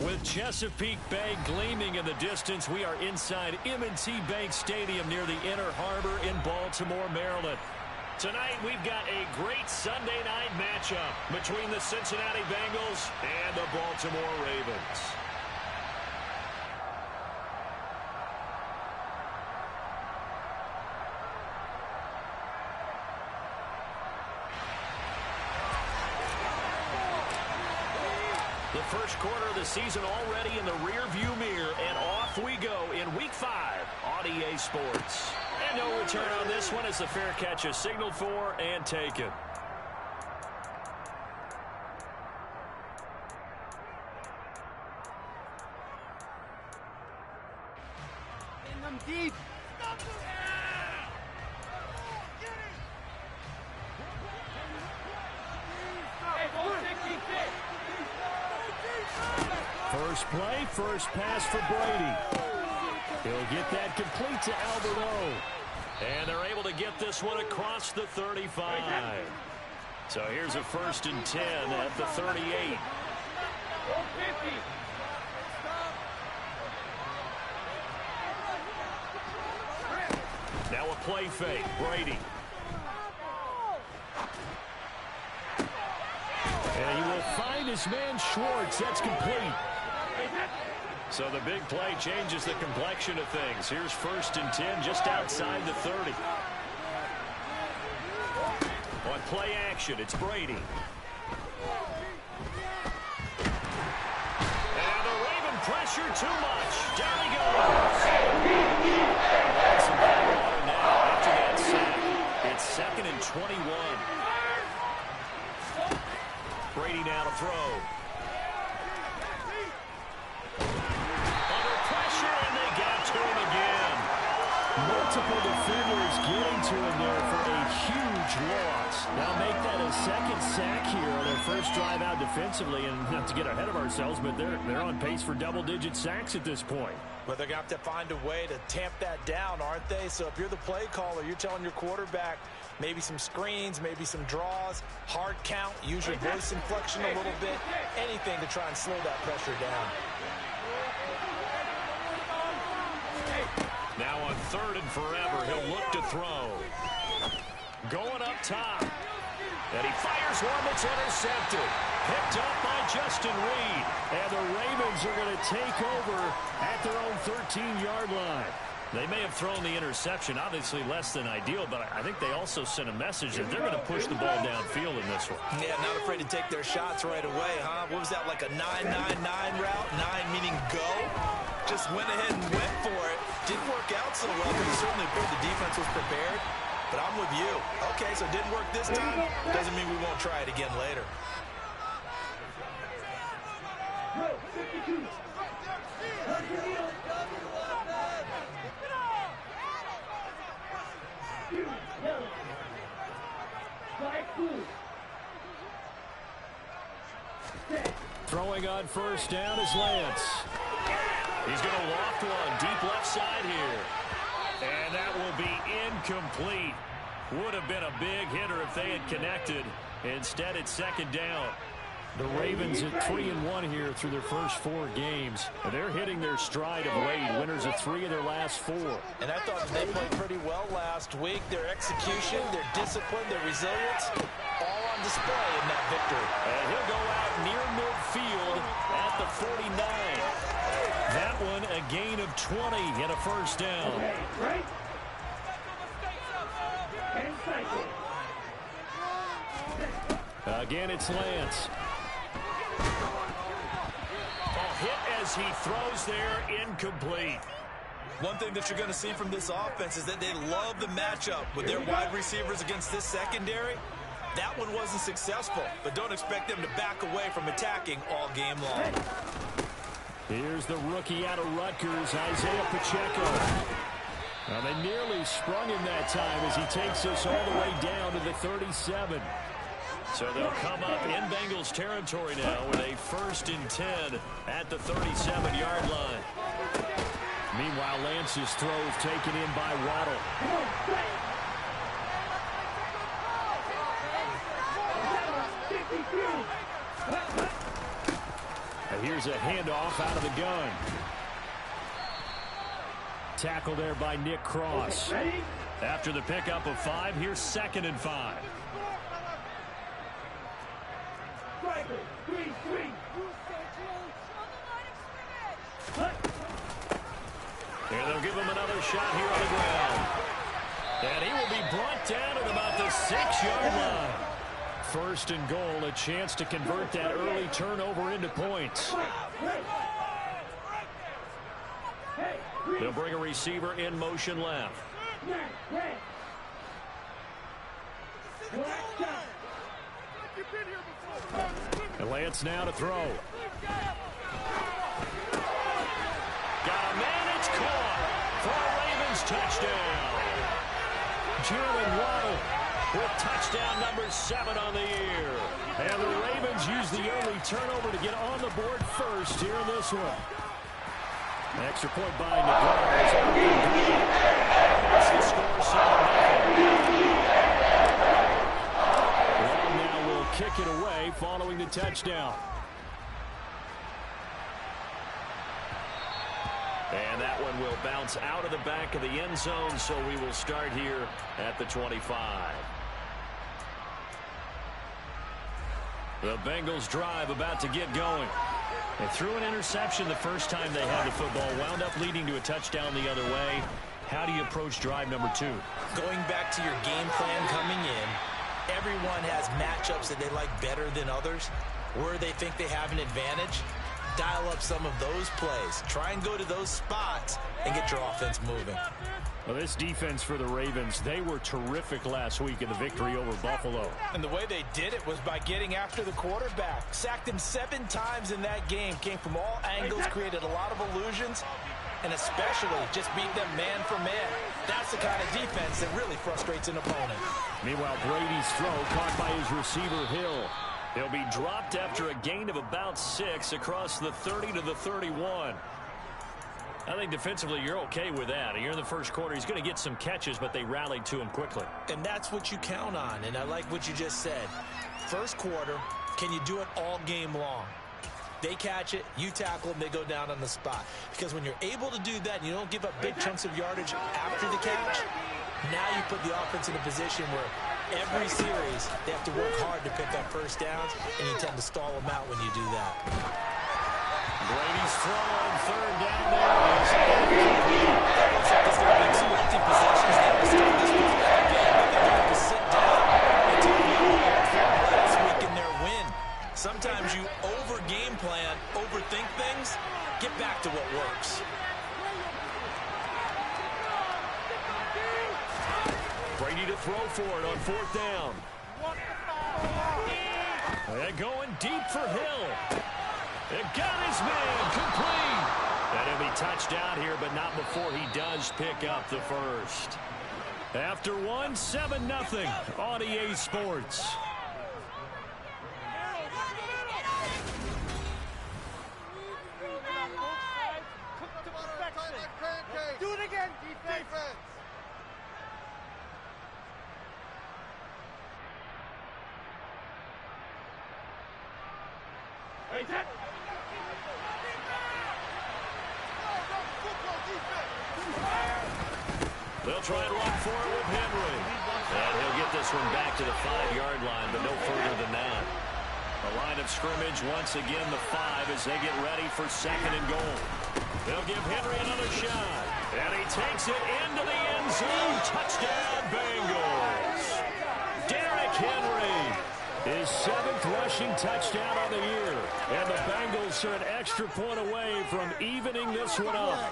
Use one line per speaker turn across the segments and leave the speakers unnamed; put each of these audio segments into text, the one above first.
With Chesapeake Bay gleaming in the distance, we are inside M&T Bank Stadium near the Inner Harbor in Baltimore, Maryland. Tonight, we've got a great Sunday night matchup between the Cincinnati Bengals and the Baltimore Ravens. The first quarter of the season already in the rearview mirror, and off we go in Week 5 on EA Sports. And no return on this one as the fair catch is signaled for and taken.
In them deep.
First play, first pass for Brady. He'll get that complete to Albert O. And they're able to get this one across the 35. So here's a 1st and 10 at the 38. Now a play fake, Brady. And he will find his man Schwartz. That's complete. So the big play changes the complexion of things. Here's 1st and 10 just outside the 30. On play action, it's Brady. And the Raven pressure too much. Down he goes. Some high water now after that sack. It's 2nd and 21. Brady now to throw. Under pressure, and they got to him again. Multiple defenders getting to him there for a huge loss. Now make that a 2nd sack here on their first drive out defensively, and not to get ahead of ourselves, but they're on pace for double-digit sacks at this point.
But they're going to have to find a way to tamp that down, aren't they? So if you're the play caller, you're telling your quarterback maybe some screens, maybe some draws, hard count, use your voice inflection a little bit, anything to try and slow that pressure down.
Now on 3rd and forever, he'll look to throw. Going up top. And he fires one that's intercepted. Picked up by Justin Reed. And the Ravens are going to take over at their own 13-yard line. They may have thrown the interception, obviously less than ideal, but I think they also sent a message that they're going to push the ball downfield in this one.
Yeah, not afraid to take their shots right away, huh? What was that, like a 9-9-9 route? 9 meaning go? Just went ahead and went for it. Didn't work out so well, but it certainly appeared the defense was prepared. But I'm with you. Okay, so it didn't work this time. Doesn't mean we won't try it again later.
Throwing on 1st down is Lance. He's going to loft one deep left side here. And that will be incomplete. Would have been a big hitter if they had connected. Instead, it's 2nd down. The Ravens at 3-1 here through their first 4 games. And they're hitting their stride of late. Winners of 3 of their last 4.
And I thought they played pretty well last week. Their execution, their discipline, their resilience, all on display in that victory.
And he'll go out near midfield at the 49. That one a gain of 20 and a 1st down. Again, it's Lance. A hit as he throws there, incomplete.
One thing that you're going to see from this offense is that they love the matchup with their wide receivers against this secondary. That one wasn't successful, but don't expect them to back away from attacking all game long.
Here's the rookie out of Rutgers, Isaiah Pacheco. Now they nearly sprung him that time as he takes us all the way down to the 37. So they'll come up in Bengals territory now with a 1st and 10 at the 37-yard line. Meanwhile, Lance's throw is taken in by Waddle. here's a handoff out of the gun. Tackle there by Nick Cross. After the pickup of 5, here's 2nd and 5. And they'll give him another shot here on the ground. And he will be brought down at about the 6-yard line. 1st and goal, a chance to convert that early turnover into points. They'll bring a receiver in motion left. And Lance now to throw. Got a man, it's caught for a Ravens touchdown. Jalen Waddle with touchdown number 7 on the year. And the Ravens use the early turnover to get on the board first here in this one. An extra point by Navarro. That's the score, 7-0. Long now will kick it away following the touchdown. And that one will bounce out of the back of the end zone, so we will start here at the 25. The Bengals drive about to get going. They threw an interception the first time they had the football, wound up leading to a touchdown the other way. How do you approach drive number 2?
Going back to your game plan coming in, everyone has matchups that they like better than others. Where they think they have an advantage, dial up some of those plays. Try and go to those spots and get your offense moving.
Well, this defense for the Ravens, they were terrific last week in the victory over Buffalo.
And the way they did it was by getting after the quarterback. Sacked him 7 times in that game. Came from all angles, created a lot of illusions, and especially just beat them man for man. That's the kind of defense that really frustrates an opponent.
Meanwhile, Brady's throw caught by his receiver, Hill. He'll be dropped after a gain of about 6 across the 30 to the 31. I think defensively you're okay with that. Here in the first quarter, he's going to get some catches, but they rallied to him quickly.
And that's what you count on, and I like what you just said. First quarter, can you do it all game long? They catch it, you tackle them, they go down on the spot. Because when you're able to do that and you don't give up big chunks of yardage after the catch, now you put the offense in a position where every series they have to work hard to pick up first downs, and you tend to stall them out when you do that.
Brady's throw on 3rd down there is
looks like there's going to be 2 empty possessions now to start this football game. But they're going to have to sit down and take the from last week in their win. Sometimes you over-game plan, overthink things, get back to what works.
Brady to throw for it on 4th down. And going deep for Hill. It got his man complete. And he'll be touched out here, but not before he does pick up the first. After 1, 7-0 on EA Sports.
Do it again, defense.
They'll try and run for it with Henry. And he'll get this one back to the 5-yard line, but no further than that. The line of scrimmage once again the 5 as they get ready for 2nd and goal. They'll give Henry another shot. And he takes it into the end zone. Touchdown, Bengals. Derrick Henry, his 7th rushing touchdown on the year. And the Bengals are an extra point away from evening this one up.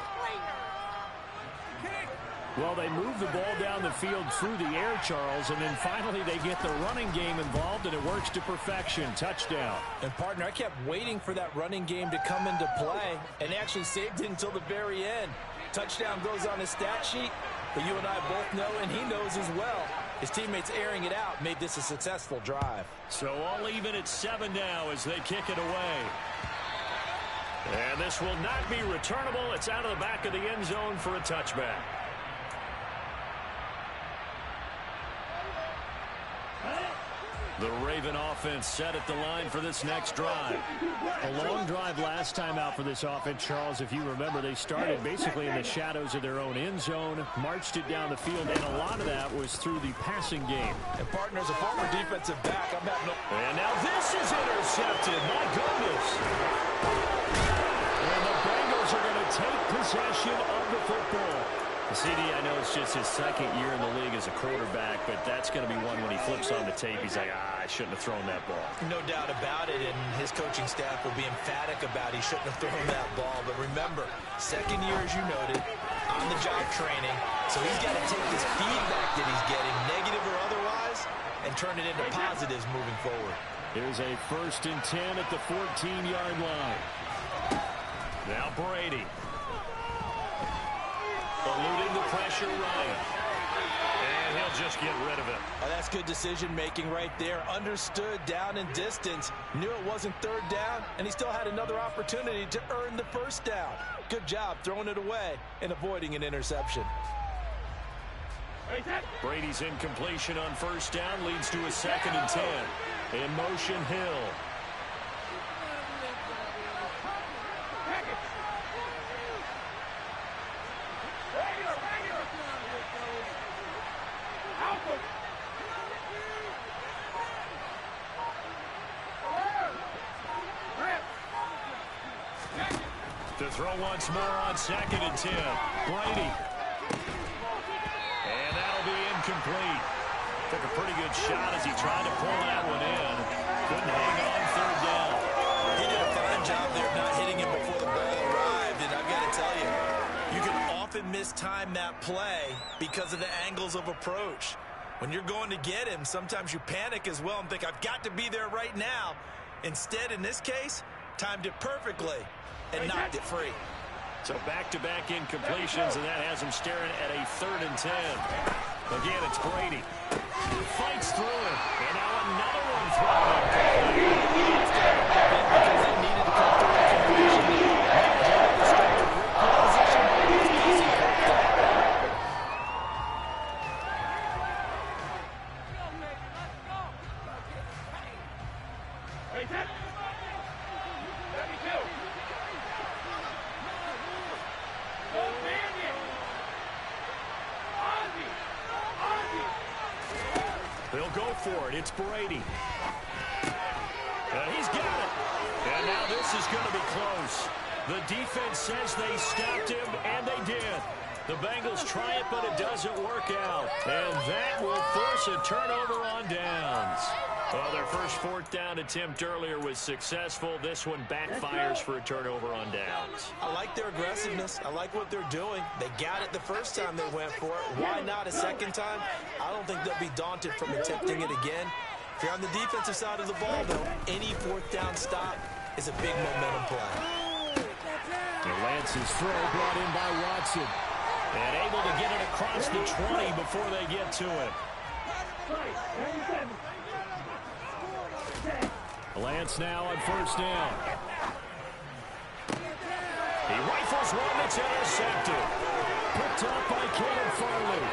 Well, they move the ball down the field through the air, Charles, and then finally they get the running game involved, and it works to perfection. Touchdown.
And, partner, I kept waiting for that running game to come into play and actually saved it until the very end. Touchdown goes on his stat sheet, but you and I both know, and he knows as well, his teammates airing it out made this a successful drive.
So all even at 7 now as they kick it away. And this will not be returnable. It's out of the back of the end zone for a touchback. The Raven offense set at the line for this next drive.
A long drive last time out for this offense, Charles. If you remember, they started basically in the shadows of their own end zone, marched it down the field, and a lot of that was through the passing game.
And partners, a former defensive back.
And now this is intercepted. My goodness. And the Bengals are going to take possession of the football. CD, I know it's just his second year in the league as a quarterback, but that's going to be one when he flips on the tape. He's like, I shouldn't have thrown that ball.
No doubt about it, and his coaching staff will be emphatic about he shouldn't have thrown that ball. But remember, second year, as you noted, on-the-job training, so he's got to take this feedback that he's getting, negative or otherwise, and turn it into positives moving forward.
Here's a 1st and 10 at the 14-yard line.
Now Brady. Eluding the pressure, Ryan. And he'll just get rid of it.
Oh, that's good decision-making right there. Understood down and distance. Knew it wasn't 3rd down, and he still had another opportunity to earn the 1st down. Good job throwing it away and avoiding an interception.
Brady's incompletion on 1st down leads to a 2nd and 10. In motion, Hill. To throw once more on 2nd and 10. Brady. And that'll be incomplete. Took a pretty good shot as he tried to pull that one in. Couldn't hang on 3rd down.
He did a fine job there of not hitting him before the ball arrived. And I've got to tell you, you can often mistime that play because of the angles of approach. When you're going to get him, sometimes you panic as well and think, I've got to be there right now. Instead, in this case, timed it perfectly and knocked it free.
So back-to-back incompletions, and that has him staring at a 3rd and 10. Again, it's Brady. Fights through it, and now another one thrown.
Because they needed to come through a completion.
They'll go for it. It's Brady. And he's got it. And now this is going to be close. The defense says they stopped him, and they did. The Bengals try it, but it doesn't work out. And that will force a turnover on downs. Well, their first 4th down attempt earlier was successful. This one backfires for a turnover on downs.
I like their aggressiveness. I like what they're doing. They got it the first time they went for it. Why not a second time? I don't think they'll be daunted from attempting it again. If you're on the defensive side of the ball, though, any 4th down stop is a big momentum play.
And Lance's throw brought in by Watson.
And able to get it across the 20 before they get to it.
Lance now on 1st down.
He rifles one that's intercepted.
Picked up by Caleb Farley.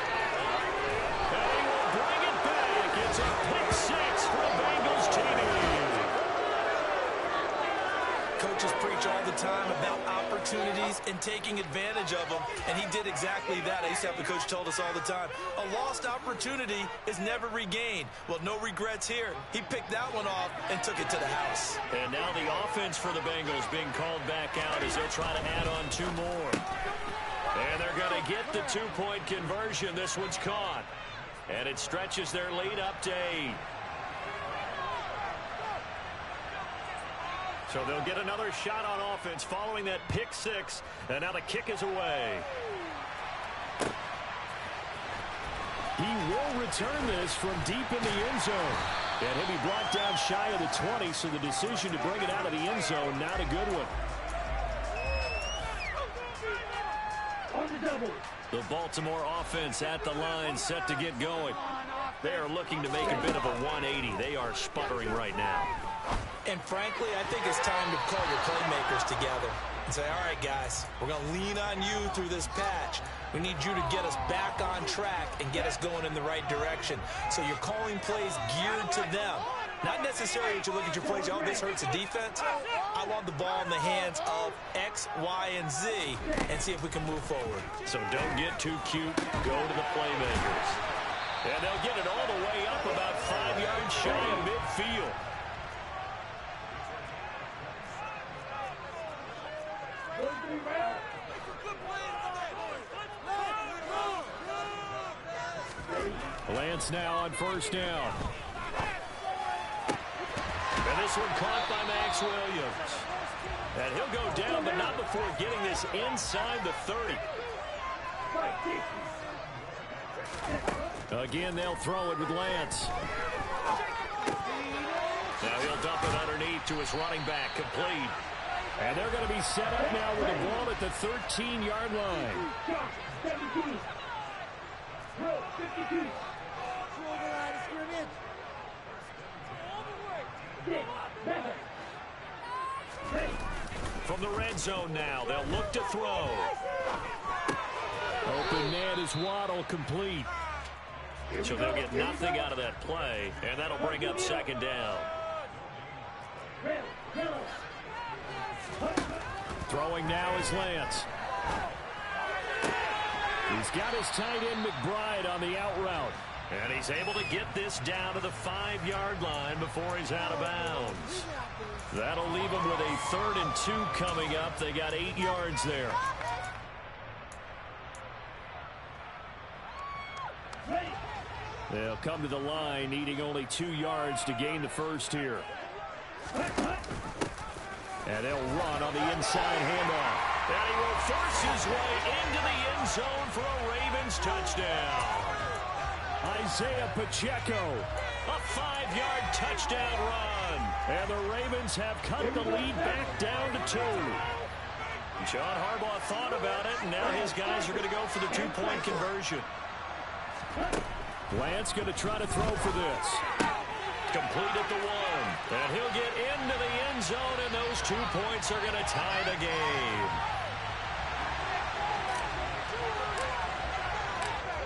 And he will bring it back. It's a pick 6 for the Bengals team.
Coaches preach all the time about opportunities and taking advantage of them, and he did exactly that. I used to have the coach told us all the time, a lost opportunity is never regained. Well, no regrets here. He picked that one off and took it to the house.
And now the offense for the Bengals being called back out as they'll try to add on 2 more. And they're going to get the 2-point conversion. This one's caught. And it stretches their lead up to 8. So they'll get another shot on offense following that pick 6. And now the kick is away.
He will return this from deep in the end zone. And he'll be brought down shy of the 20, so the decision to bring it out of the end zone, not a good one.
The Baltimore offense at the line, set to get going. They are looking to make a bit of a 180. They are sputtering right now.
And frankly, I think it's time to call your playmakers together. and say, all right, guys, we're going to lean on you through this patch. We need you to get us back on track and get us going in the right direction. So you're calling plays geared to them. Not necessarily that you look at your plays, oh, this hurts the defense. I want the ball in the hands of X, Y, and Z and see if we can move forward.
So don't get too cute. Go to the playmakers. And they'll get it all the way up about 5 yards shy of midfield.
Lance now on first down.
And this one caught by Max Williams. And he'll go down, but not before getting this inside the 30.
Again, they'll throw it with Lance.
Now he'll dump it underneath to his running back, complete.
And they're going to be set up now with the ball at the 13-yard line.
From the red zone now, they'll look to throw.
Open man is Waddle, complete.
So they'll get nothing out of that play, and that'll bring up second down.
Throwing now is Lance. He's got his tight end McBride on the out route.
And he's able to get this down to the 5-yard line before he's out of bounds. That'll leave him with a 3rd and 2 coming up. They got 8 yards there.
They'll come to the line, needing only 2 yards to gain the first here. And they'll run on the inside handoff.
And he will force his way into the end zone for a Ravens touchdown.
Isaiah Pacheco.
A 5-yard touchdown run.
And the Ravens have cut the lead back down to 2.
John Harbaugh thought about it, and now his guys are going to go for the 2-point conversion.
Lance going to try to throw for this.
Complete at the 1. And he'll get into the end zone, and those 2 points are going to tie the game.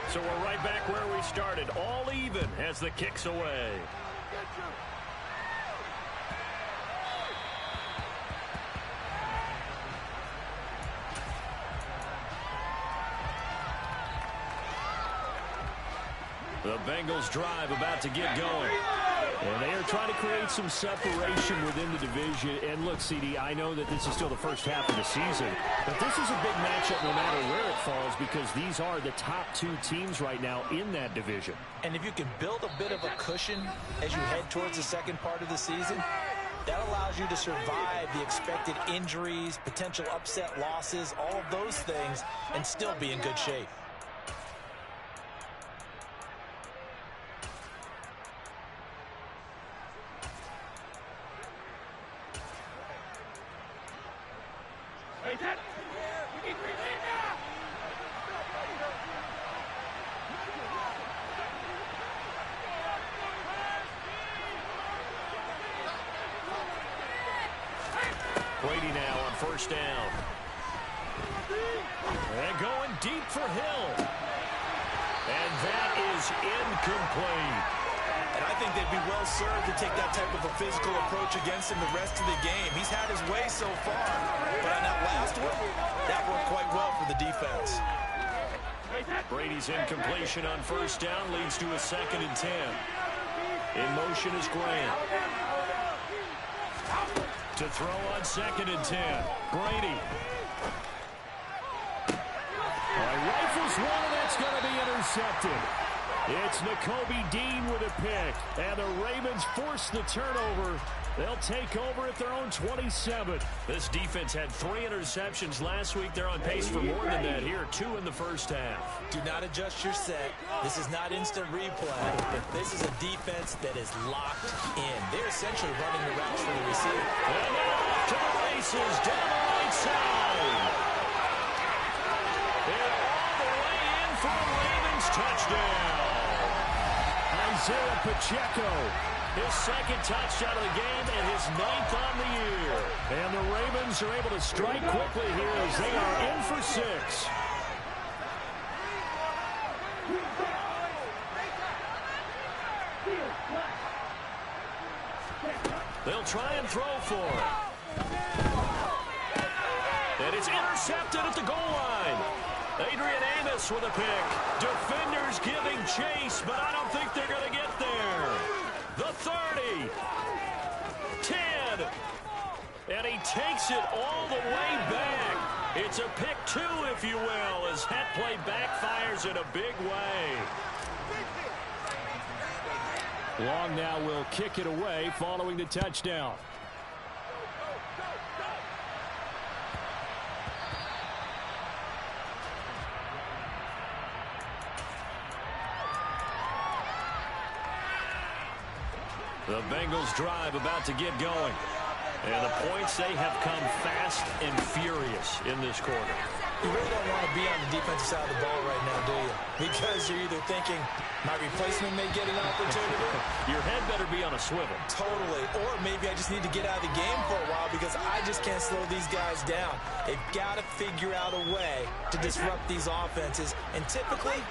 So we're right back where we started, all even as the kick's away. The Bengals drive about to get going.
And they are trying to create some separation within the division. And look, CD, I know that this is still the first half of the season, but this is a big matchup no matter where it falls because these are the top 2 teams right now in that division.
And if you can build a bit of a cushion as you head towards the second part of the season, that allows you to survive the expected injuries, potential upset losses, all of those things, and still be in good shape.
Brady now on first down. And going deep for Hill. And that is incomplete.
And I think they'd be well served to take that type of a physical approach against him the rest of the game. He's had his way so far. But on that last one, that worked quite well for the defense.
Brady's incompletion on first down leads to a 2nd and 10. In motion is Grant. To throw on 2nd and 10. Brady.
Rifles one, and that's going to be intercepted. It's Nakobe Dean with a pick. And the Ravens force the turnover. They'll take over at their own 27.
This defense had 3 interceptions last week. They're on pace for more than that here. 2 in the first half.
Do not adjust your set. This is not instant replay. This is a defense that is locked in. They're essentially running the routes for the receiver.
And off to the races down the right side. And all the way in for a Ravens touchdown.
Isaiah Pacheco. His second touchdown of the game and his 9th on the year. And the Ravens are able to strike quickly here as they are in for 6. They'll try and throw for it. And it's intercepted at the goal line. Adrian Amos with a pick. Defenders giving chase, but I don't think they're going to get there. The 30. 10. And he takes it all the way back. It's a pick 2, if you will, as that play backfires in a big way. Long now will kick it away following the touchdown. The Bengals drive about to get going. And the points, they have come fast and furious in this quarter.
You really don't want to be on the defensive side of the ball right now, do you? Because you're either thinking, my replacement may get an opportunity.
Your head better be on a swivel.
Totally. Or maybe I just need to get out of the game for a while because I just can't slow these guys down. They've got to figure out a way to disrupt these offenses. And typically,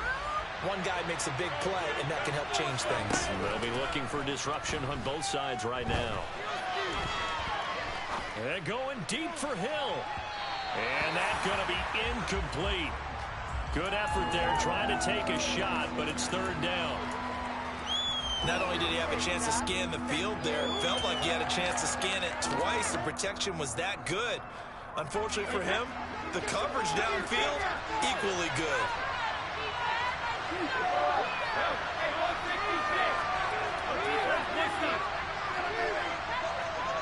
one guy makes a big play, and that can help change things.
They'll be looking for disruption on both sides right now. And going deep for Hill. And that's going to be incomplete. Good effort there trying to take a shot, but it's 3rd down.
Not only did he have a chance to scan the field there, it felt like he had a chance to scan it twice. The protection was that good. Unfortunately for him, the coverage downfield, equally good.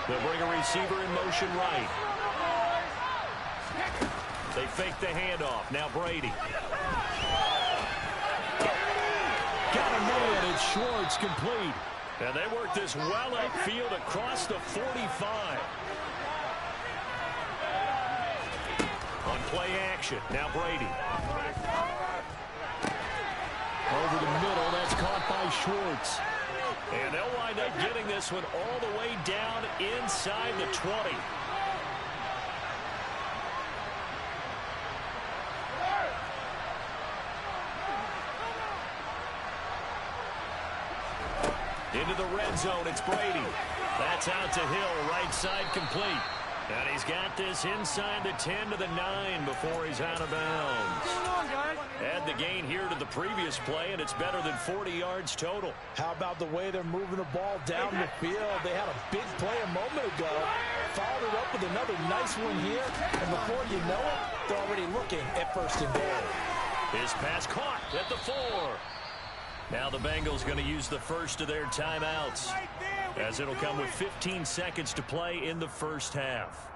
They'll bring a receiver in motion right. They fake the handoff. Now Brady. Got a man. It's Schwartz complete. And they work this well upfield across the 45. On play action. Now Brady. Over the middle. That's caught by Schwartz. And they'll wind up getting this one all the way down inside the 20. Into the red zone, it's Brady. That's out to Hill, right side complete. And he's got this inside the 10 to the 9 before he's out of bounds. Add the gain here to the previous play, and it's better than 40 yards total.
How about the way they're moving the ball down the field? They had a big play a moment ago. Followed it up with another nice one here. And before you know it, they're already looking at 1st and goal.
His pass caught at the 4. Now the Bengals going to use the first of their timeouts, as it'll come with 15 seconds to play in the first half.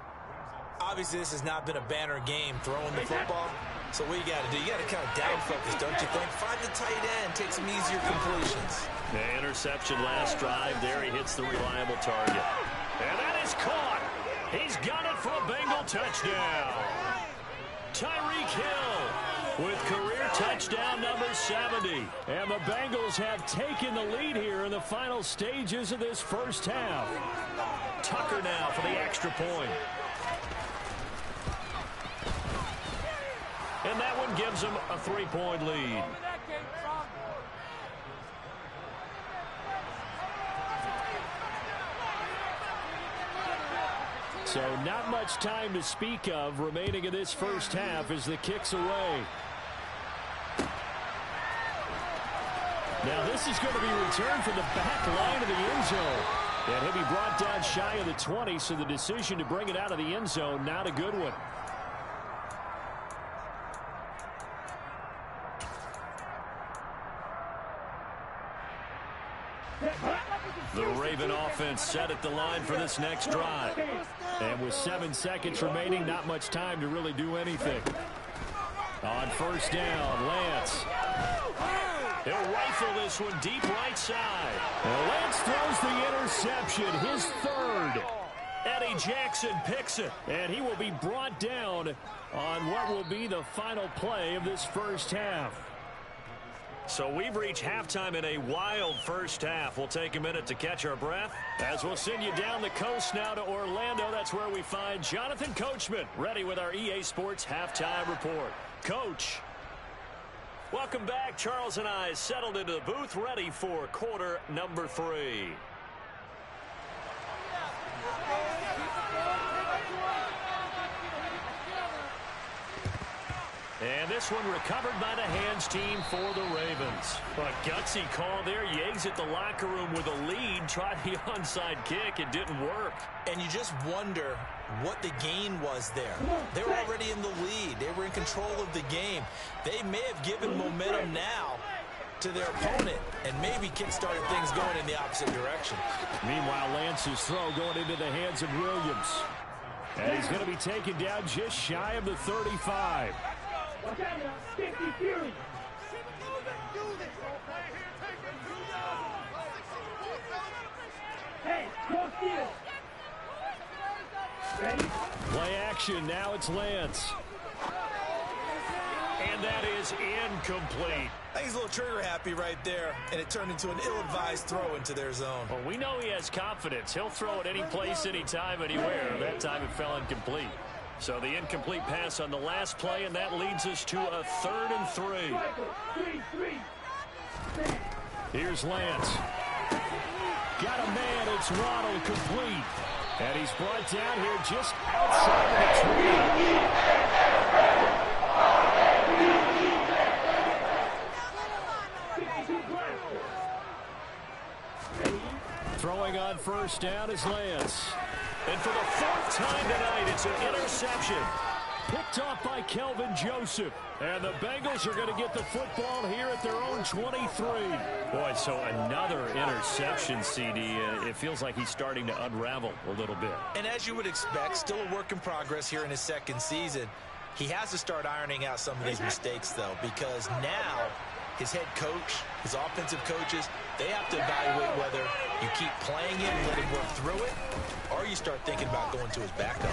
Obviously, this has not been a banner game throwing the football. So what you got to do, you got to kind of down focus, don't you think? Find the tight end, take some easier completions.
The interception last drive. There he hits the reliable target. And that is caught. He's got it for a Bengal touchdown. Tyreek Hill with career touchdown number 70. And the Bengals have taken the lead here in the final stages of this first half. Tucker now for the extra point. And that one gives them a 3-point lead. So not much time to speak of remaining in this first half as the kick's away. Now this is going to be returned from the back line of the end zone. And he'll be brought down shy of the 20, so the decision to bring it out of the end zone, not a good one. The Raven offense set at the line for this next drive. And with 7 seconds remaining, not much time to really do anything. On first down, Lance. He'll rifle this one deep right side. And Lance throws the interception, his 3rd. Eddie Jackson picks it, and he will be brought down on what will be the final play of this first half.
So we've reached halftime in a wild first half. We'll take a minute to catch our breath as we'll send you down the coast now to Orlando. That's where we find Jonathan Coachman ready with our EA Sports Halftime Report. Coach, welcome back. Charles and I settled into the booth ready for quarter number 3. And this one recovered by the hands team for the Ravens. A gutsy call there. Yates at the locker room with a lead. Tried the onside kick. It didn't work.
And you just wonder what the gain was there. They were already in the lead. They were in control of the game. They may have given momentum now to their opponent and maybe kick-started things going in the opposite direction.
Meanwhile, Lance's throw going into the hands of Williams. And he's going to be taken down just shy of the 35. Play action. Now it's Lance.
And that is incomplete.
I think he's a little trigger happy right there, and it turned into an ill-advised throw into their zone.
Well, we know he has confidence. He'll throw it any place, anytime, anywhere. That time it fell incomplete. So the incomplete pass on the last play, and that leads us to a 3rd and 3.
Here's Lance. Got a man. It's Waddle, complete. And he's brought down here just outside of the 20. Throwing on first down is Lance.
And for the 4th time tonight, it's an interception.
Picked off by Kelvin Joseph. And the Bengals are going to get the football here at their own 23.
Boy, so another interception, CD. It feels like he's starting to unravel a little bit.
And as you would expect, still a work in progress here in his 2nd season. He has to start ironing out some of these mistakes, though, because now his head coach, his offensive coaches, they have to evaluate whether you keep playing him and let him work through it, or you start thinking about going to his backup.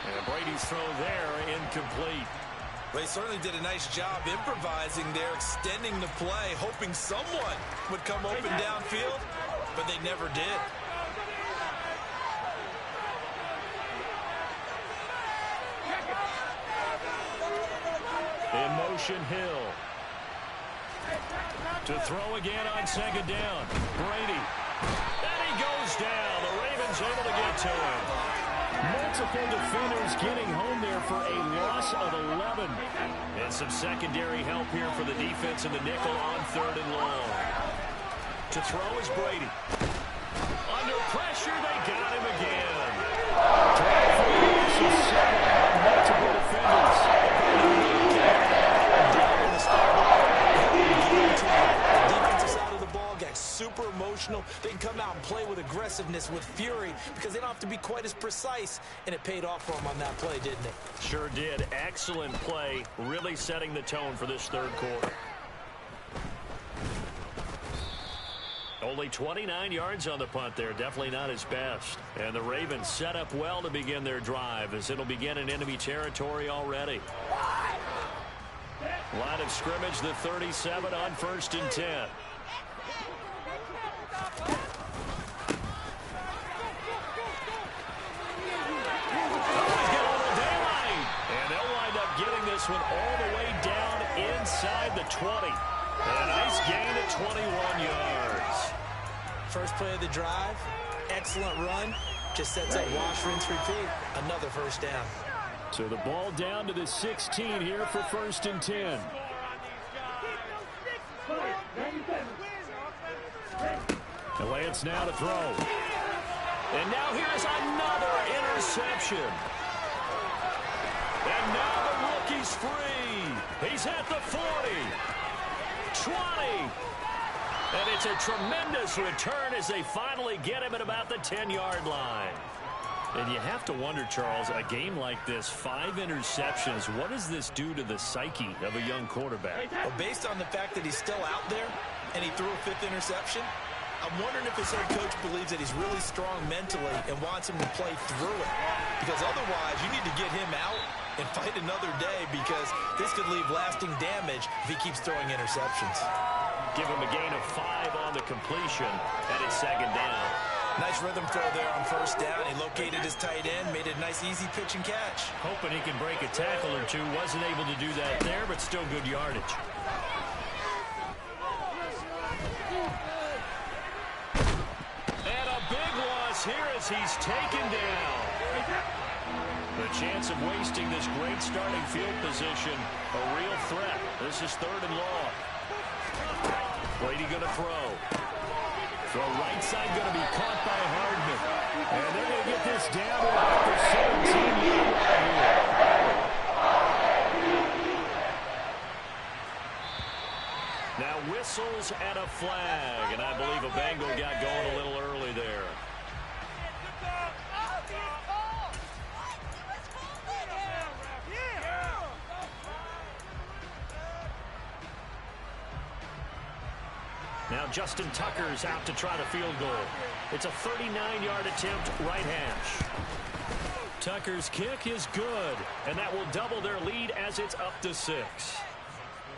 And Brady's throw there, incomplete.
Well, he certainly did a nice job improvising there, extending the play, hoping someone would come open downfield, but they never did.
In motion, Hill. To throw again on 2nd down. Brady. And he goes down. The Ravens able to get to him.
Multiple defenders getting home there for a loss of 11.
And some secondary help here for the defense in the nickel on 3rd and long. To throw is Brady. Under pressure, they got him again.
Multiple defenders.
Super emotional. They can come out and play with aggressiveness, with fury, because they don't have to be quite as precise, and it paid off for them on that play, didn't it?
Sure did. Excellent play, really setting the tone for this 3rd quarter. Only 29 yards on the punt there. Definitely not his best. And the Ravens set up well to begin their drive, as it'll begin in enemy territory already. Line of scrimmage, the 37 on 1st and 10. This one all the way down inside the 20. And a nice gain at 21 yards.
First play of the drive, excellent run. Just sets up wash, rinse, repeat. Another 1st down.
So the ball down to the 16 here for 1st and 10. And Lance now to throw.
And now here's another interception. And now the rookie's free. He's at the 40. 20. And it's a tremendous return as they finally get him at about the 10-yard line. And you have to wonder, Charles, a game like this, 5 interceptions, what does this do to the psyche of a young quarterback?
Well, based on the fact that he's still out there and he threw a 5th interception, I'm wondering if his head coach believes that he's really strong mentally and wants him to play through it. Because otherwise, you need to get him out and fight another day because this could leave lasting damage if he keeps throwing interceptions.
Give him a gain of 5 on the completion, and it's 2nd down.
Nice rhythm throw there on 1st down. He located his tight end, made a nice easy pitch and catch.
Hoping he can break a tackle or two. Wasn't able to do that there, but still good yardage. And a big loss here as he's taken down. The chance of wasting this great starting field position, a real threat. This is 3rd and long. Brady going to throw. Throw right side going to be caught by Hardman. And they're going to get this down to about the 17-yard line. Now whistles and a flag. And I believe a Bengal got going a little early there. Now Justin Tucker's out to try the field goal. It's a 39-yard attempt, right hash. Tucker's kick is good, and that will double their lead as it's up to 6.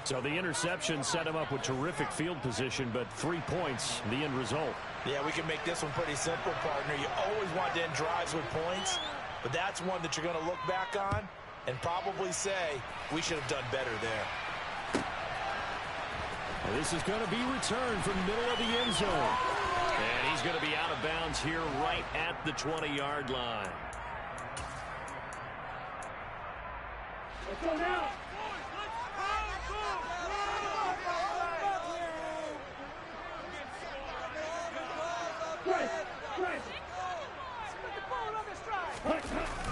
So the interception set him up with terrific field position, but 3 points, the end result.
Yeah, we can make this one pretty simple, partner. You always want to end drives with points, but that's one that you're going to look back on and probably say, we should have done better there.
This is going to be returned from the middle of the end zone. And he's going to be out of bounds here right at the 20-yard line.
Let's go now.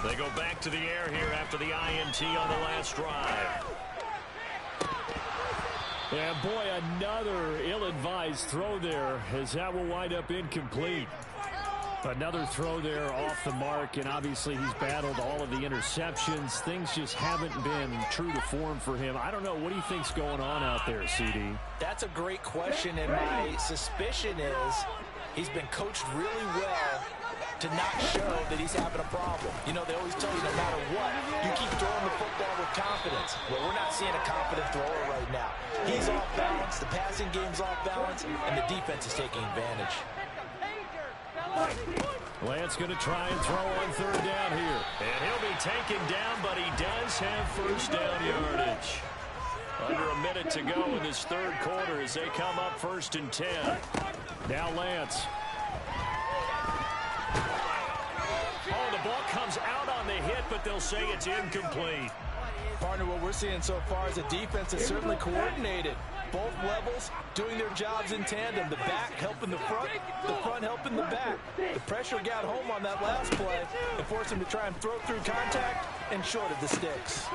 They go back to the air here after the INT on the last drive. Yeah, boy, another ill-advised throw there as that will wind up incomplete. Another throw there off the mark, and obviously he's battled all of the interceptions. Things just haven't been true to form for him. I don't know. What do you think's going on out there, CD?
That's a great question, and my suspicion is he's been coached really well to not show that he's having a problem. You know, they always tell you no matter what, you keep throwing the football with confidence. Well, we're not seeing a confident thrower right now. He's off balance, the passing game's off balance, and the defense is taking advantage.
Lance going to try and throw on 3rd down here. And he'll be taken down, but he does have 1st down yardage. Under a minute to go in this 3rd quarter as they come up 1st and 10. Now Lance. Oh, the ball comes out on the hit, but they'll say it's incomplete.
Partner, what we're seeing so far is a defense that's certainly coordinated. Both levels doing their jobs in tandem. The back helping the front helping the back. The pressure got home on that last play and forced him to try and throw through contact and short of the sticks.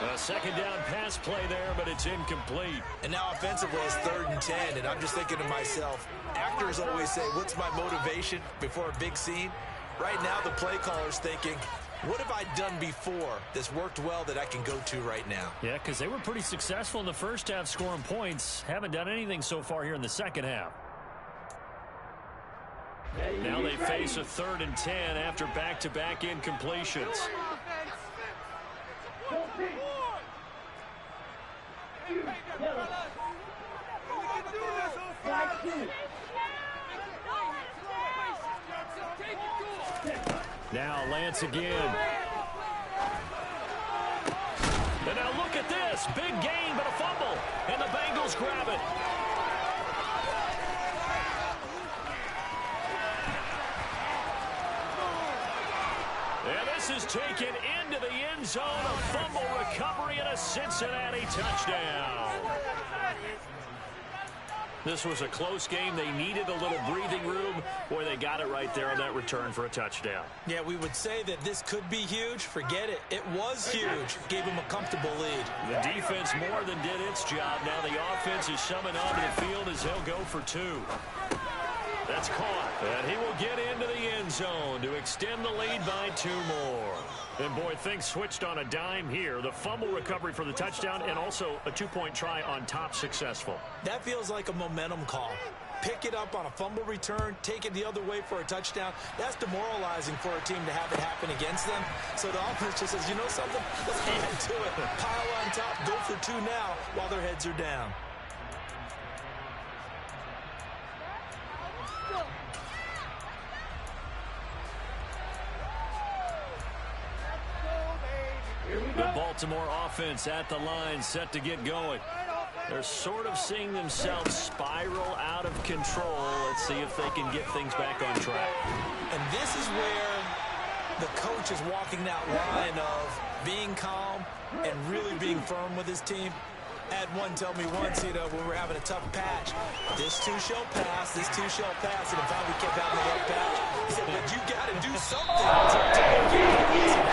A 2nd down pass play there, but it's incomplete.
And now offensively it's 3rd and 10, and I'm just thinking to myself, actors always say, what's my motivation before a big scene? Right now the play caller's thinking, what have I done before that's worked well that I can go to right now?
Yeah, because they were pretty successful in the first half scoring points. Haven't done anything so far here in the second half. Now they face a 3rd and 10 after back-to-back incompletions. Now Lance again. And now look at this. Big gain, but a fumble. And the Bengals grab it. And this is taken into the end zone. A fumble recovery and a Cincinnati touchdown. This was a close game. They needed a little breathing room. Boy, they got it right there on that return for a touchdown.
Yeah, we would say that this could be huge. Forget it. It was huge. Gave him a comfortable lead.
The defense more than did its job. Now the offense is summoned onto the field as he'll go for 2. That's caught. And he will get into the end zone to extend the lead by 2 more. And, boy, things switched on a dime here. The fumble recovery for the touchdown and also a 2-point try on top successful.
That feels like a momentum call. pick it up on a fumble return, take it the other way for a touchdown. That's demoralizing for a team to have it happen against them. So the offense just says, you know something? Let's add to it. Pile on top, go for two now while their heads are down.
The Baltimore offense at the line, set to get going. They're sort of seeing themselves spiral out of control. Let's see if they can get things back on track.
And this is where the coach is walking that line of being calm and really being firm with his team. I had one tell me once, when we're having a tough patch, this too shall pass, this too shall pass, and in fact we kept having a rough patch. He said, but you got to do something to make it easy. You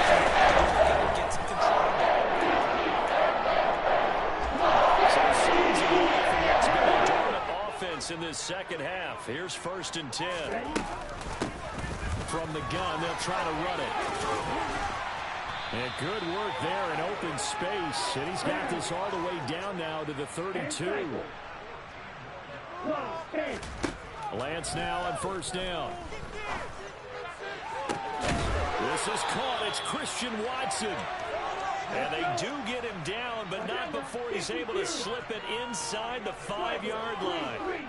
got to get some control.
In this second half. Here's 1st and 10. From the gun, they'll try to run it. And good work there in open space. And he's got this all the way down now to the 32. Lance now on 1st down. This is caught. It's Christian Watson. And they do get him down, but not before he's able to slip it inside the 5-yard line.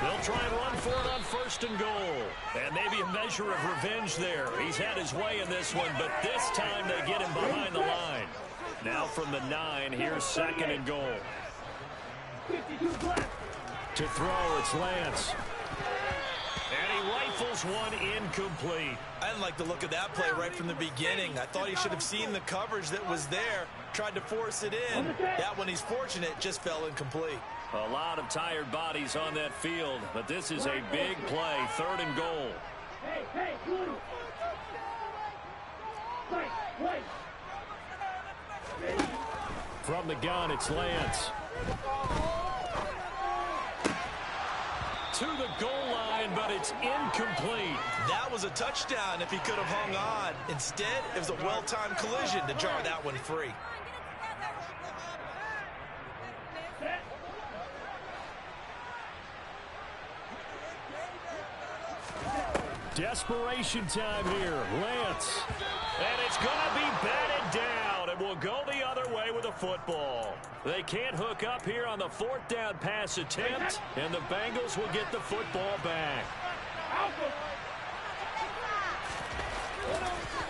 They'll try and run for it on 1st and goal. And maybe a measure of revenge there. He's had his way in this one, but this time they get him behind the line. Now from the 9, here's 2nd and goal. To throw, it's Lance. And he rifles one incomplete.
I didn't like the look of that play right from the beginning. I thought he should have seen the coverage that was there, tried to force it in. That one, he's fortunate, just fell incomplete.
A lot of tired bodies on that field, but this is a big play, 3rd and goal.
Hey, Blue. Wait.
From the gun, it's Lance. To the goal line, but it's incomplete.
That was a touchdown if he could have hung on. Instead, it was a well-timed collision to jar that one free.
Desperation time here. Lance. And it's going to be batted down. And will go the other way with the football. They can't hook up here on the 4th down pass attempt. And the Bengals will get the football back.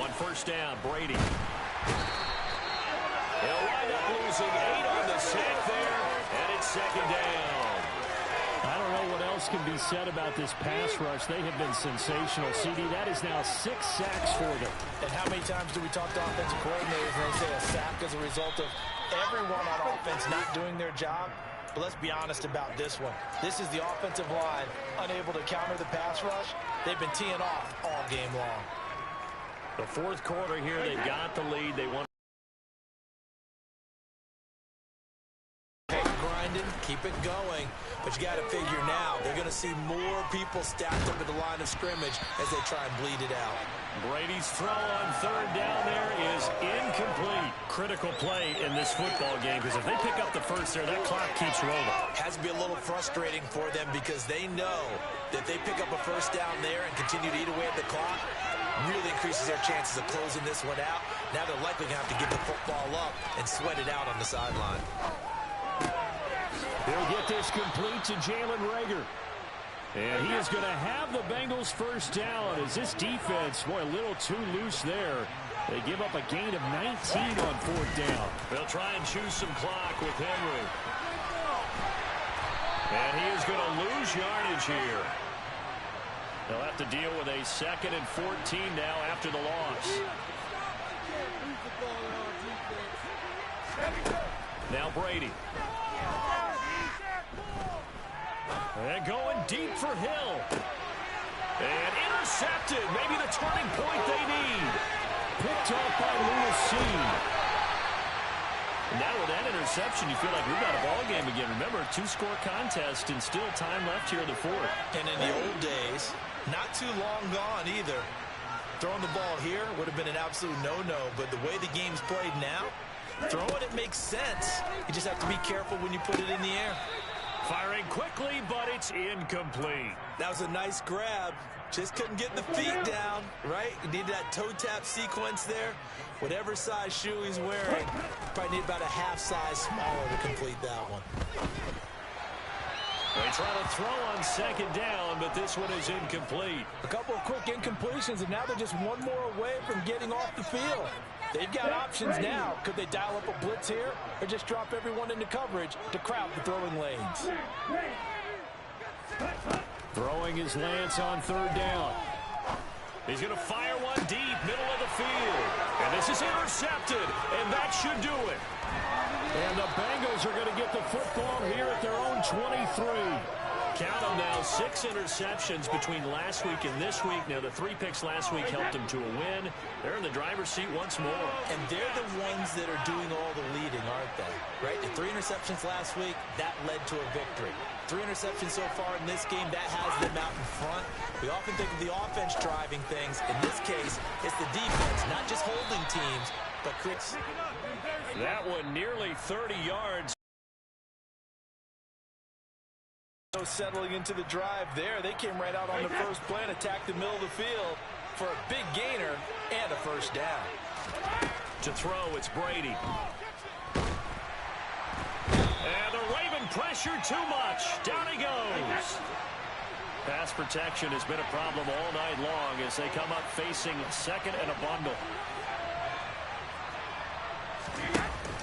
On 1st down, Brady. They'll wind up losing 8 on the sack there. And it's 2nd down. I don't know what else can be said about this pass rush. They have been sensational. CD, that is now 6 sacks for them.
And how many times do we talk to offensive coordinators and they say a sack as a result of everyone on offense not doing their job? But let's be honest about this one. This is the offensive line unable to counter the pass rush. They've been teeing off all game long.
The 4th quarter here, they've got the lead. They want
keep it going, but you got to figure now they're going to see more people stacked up at the line of scrimmage as they try and bleed it out.
Brady's throw on 3rd down there is incomplete. Critical play in this football game, because if they pick up the first there, that clock keeps rolling.
Has to be a little frustrating for them because they know that they pick up a 1st down there and continue to eat away at the clock, really increases their chances of closing this one out. Now they're likely going to have to give the football up and sweat it out on the sideline.
They'll get this complete to Jalen Reagor. And he is going to have the Bengals 1st down as this defense, boy, a little too loose there. They give up a gain of 19 on 4th down. They'll try and choose some clock with Henry. And he is going to lose yardage here. They'll have to deal with a 2nd and 14 now after the loss. Now Brady. And going deep for Hill. And intercepted. Maybe the turning point they need. Picked off by Lewis Cine. Now with that interception, you feel like we've got a ball game again. Remember, 2-score contest and still time left here in the 4th.
And in the old days, not too long gone either. Throwing the ball here would have been an absolute no-no, but the way the game's played now, throwing it makes sense. You just have to be careful when you put it in the air.
Firing quickly, but it's incomplete.
That was a nice grab. Just couldn't get the feet down, right? You needed that toe tap sequence there. Whatever size shoe he's wearing, probably need about a half size smaller to complete that one.
They try to throw on second down, but this one is incomplete.
A couple of quick incompletions, and now they're just one more away from getting off the field. They've got options now. Could they dial up a blitz here or just drop everyone into coverage to crowd the throwing lanes?
Throwing is Lance on third down.
He's going to fire one deep, middle of the field. And this is intercepted, and that should do it.
And the Bengals are going to get the football here at their own 23.
Count them now, 6 interceptions between last week and this week. Now, the 3 picks last week helped them to a win. They're in the driver's seat once more.
And they're the ones that are doing all the leading, aren't they? Right? The 3 interceptions last week, that led to a victory. 3 interceptions so far in this game, that has them out in front. We often think of the offense driving things. In this case, it's the defense, not just holding teams, but Chris.
That one nearly 30 yards.
Settling into the drive there. They came right out on the first play and attacked the middle of the field for a big gainer and a first down.
To throw, it's Brady. And the Raven pressure too much. Down he goes. Pass protection has been a problem all night long as they come up facing second and a bundle.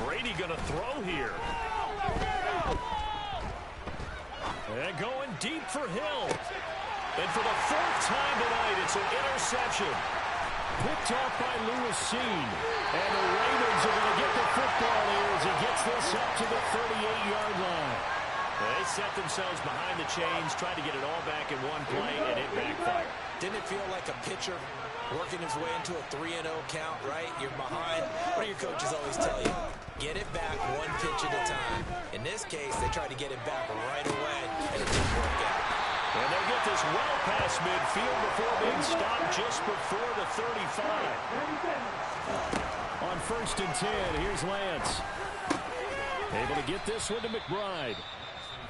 Brady going to throw here. And going deep for Hill. And for the 4th time tonight, it's an interception.
Picked off by Lewis Cine. And the Ravens are going to get the football here as he gets this up to the 38-yard line.
They set themselves behind the chains, tried to get it all back in one play, and it backfired.
Didn't it feel like a pitcher working his way into a 3-0 count, right? You're behind. What do your coaches always tell you? Get it back one pitch at a time. In this case, they tried to get it back right away, and it didn't work out.
And they'll get this well past midfield before being stopped just before the 35.
On 1st and 10, here's Lance. Able to get this one to McBride.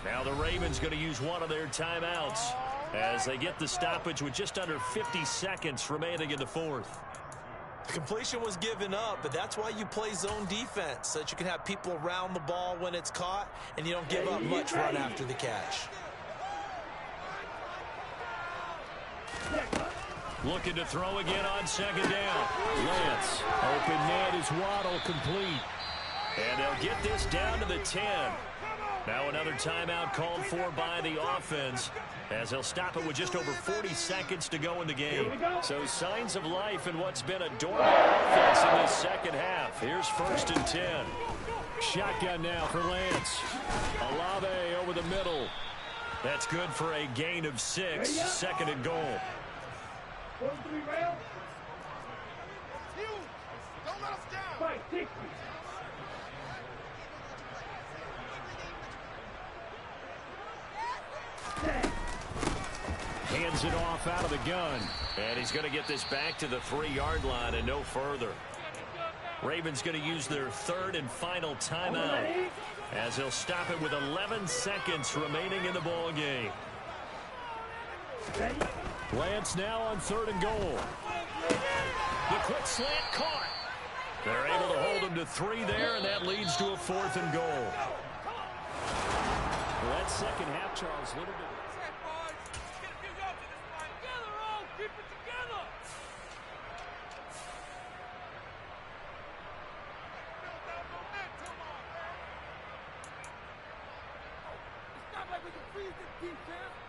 Now the Ravens going to use one of their timeouts as they get the stoppage with just under 50 seconds remaining in the 4th.
The completion was given up, but that's why you play zone defense, so that you can have people around the ball when it's caught, and you don't give up much run after the catch.
Looking to throw again on second down.
Lance. Open man is Waddle, complete.
And they'll get this down to the 10. Now another timeout called for by the offense as they'll stop it with just over 40 seconds to go in the game. So signs of life in what's been a dormant offense in this second half. Here's 1st and 10.
Shotgun now for Lance. Olave over the middle.
That's good for a gain of 6. 2nd and goal.
1-3 rail. Don't let us down. Fight, 60.
Hands it off out of the gun.
And he's going to get this back to the 3-yard line and no further. Ravens going to use their 3rd and final timeout as they'll stop it with 11 seconds remaining in the ball game.
Lance now on 3rd and goal.
The quick slant caught. They're able to hold him to 3 there, and that leads to a 4th and goal.
Well, that second half, Charles, a little bit.
Like we can freeze this defense.